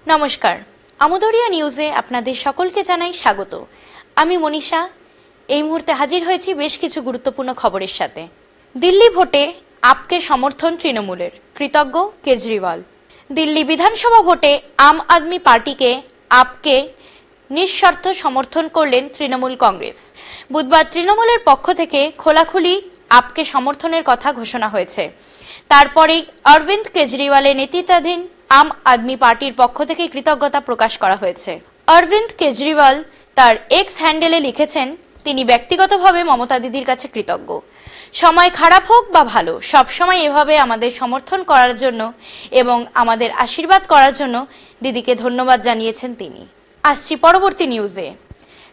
নমস্কার, আমোদরিয়া নিউজে আপনাদের সকলকে জানাই স্বাগত। আমি মনীষা। এই মুহূর্তে হাজির হয়েছি বেশ কিছু গুরুত্বপূর্ণ খবরের সাথে। দিল্লি ভোটে আপকে সমর্থন তৃণমূলের, কৃতজ্ঞ কেজরিওয়াল। দিল্লি বিধানসভা ভোটে আম আদমি পার্টিকে আপকে নিঃশর্ত সমর্থন করলেন তৃণমূল কংগ্রেস। বুধবার তৃণমূলের পক্ষ থেকে খোলাখুলি আপকে সমর্থনের কথা ঘোষণা হয়েছে। তারপরেই অরবিন্দ কেজরিওয়ালের নেতৃত্বাধীন আম আদমি পার্টির পক্ষ থেকে কৃতজ্ঞতা প্রকাশ করা হয়েছে। অরবিন্দ কেজরিওয়াল তার এক্স হ্যান্ডেলে লিখেছেন, তিনি ব্যক্তিগতভাবে মমতা দিদির কাছে কৃতজ্ঞ। সময় খারাপ হোক বা ভালো, সবসময় এভাবে আমাদের সমর্থন করার জন্য এবং আমাদের আশীর্বাদ করার জন্য দিদিকে ধন্যবাদ জানিয়েছেন তিনি। আসছি পরবর্তী নিউজে।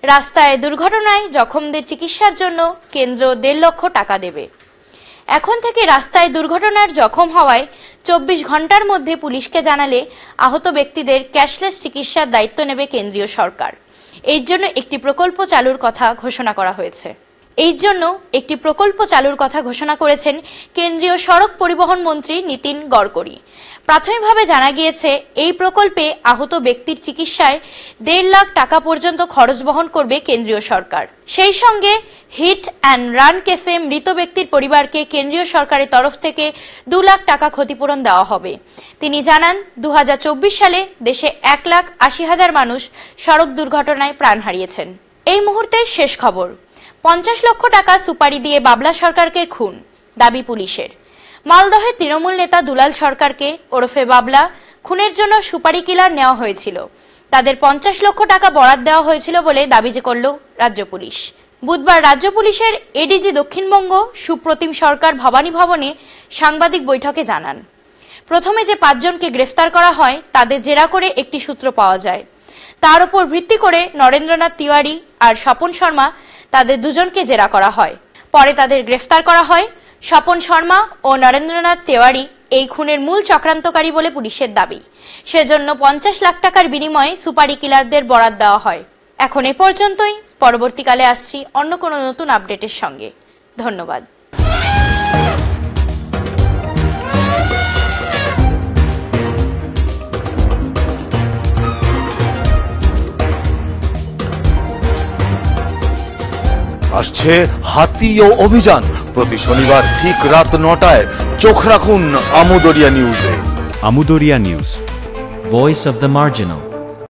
রাস্তায় দুর্ঘটনায় জখমদের চিকিৎসার জন্য কেন্দ্র 1.5 লক্ষ টাকা দেবে। এখন থেকে রাস্তায় দুর্ঘটনার জখম হওয়ায় 24 ঘন্টার মধ্যে পুলিশকে জানালে আহত ব্যক্তিদের ক্যাশলেস চিকিৎসার দায়িত্ব নেবে কেন্দ্রীয় সরকার। এর জন্য একটি প্রকল্প চালুর কথা ঘোষণা করেছেন কেন্দ্রীয় সড়ক পরিবহন মন্ত্রী নীতিন গডকরি। প্রাথমিকভাবে জানা গিয়েছে, এই প্রকল্পে আহত ব্যক্তির চিকিৎসায় 1.5 লাখ টাকা পর্যন্ত খরচ বহন করবে কেন্দ্রীয় সরকার। সেই সঙ্গে হিট অ্যান্ড রান কেসে মৃত ব্যক্তির পরিবারকে কেন্দ্রীয় সরকারের তরফ থেকে 2 লাখ টাকা ক্ষতিপূরণ দেওয়া হবে। তিনি জানান, 2024 সালে দেশে 1,80,000 মানুষ সড়ক দুর্ঘটনায় প্রাণ হারিয়েছেন। এই মুহূর্তের শেষ খবর। 50 লক্ষ টাকা সুপারি দিয়ে বাবলা সরকারকে খুন, দাবি পুলিশের। মালদহের তৃণমূল নেতা দুলাল সরকারকে ওরফে বাবলা খুনের জন্য সুপারি কিলার নেওয়া হয়েছিল। তাদের 50 লক্ষ টাকা বরাদ্দ দেওয়া হয়েছিল বলে দাবি করল রাজ্য পুলিশ। বুধবার রাজ্য পুলিশের এডিজি দক্ষিণবঙ্গ সুপ্রতিম সরকার ভবানী ভবনে সাংবাদিক বৈঠকে জানান, প্রথমে যে 5 জনকে গ্রেফতার করা হয় তাদের জেরা করে একটি সূত্র পাওয়া যায়। তার উপর ভিত্তি করে নরেন্দ্রনাথ তিওয়ারি আর স্বপন শর্মা তাদের 2 জনকে জেরা করা হয়। পরে তাদের গ্রেফতার করা হয়। স্বপন শর্মা ও নরেন্দ্রনাথ তিওয়ারি এই খুনের মূল চক্রান্তকারী বলে পুলিশের দাবি। সেজন্য 50 লাখ টাকার বিনিময়ে সুপারি কিলারদের বরাদ্দ দেওয়া হয়। এখন এ পর্যন্তই। পরবর্তীকালে আসছি অন্য কোনো নতুন আপডেটের সঙ্গে। ধন্যবাদ। আসছে হাতিও অভিযান। প্রতি শনিবার ঠিক রাত 9টায় চোখ রাখুন আমোদরিয়া নিউজে। Amudoria News, Voice of the Marginal.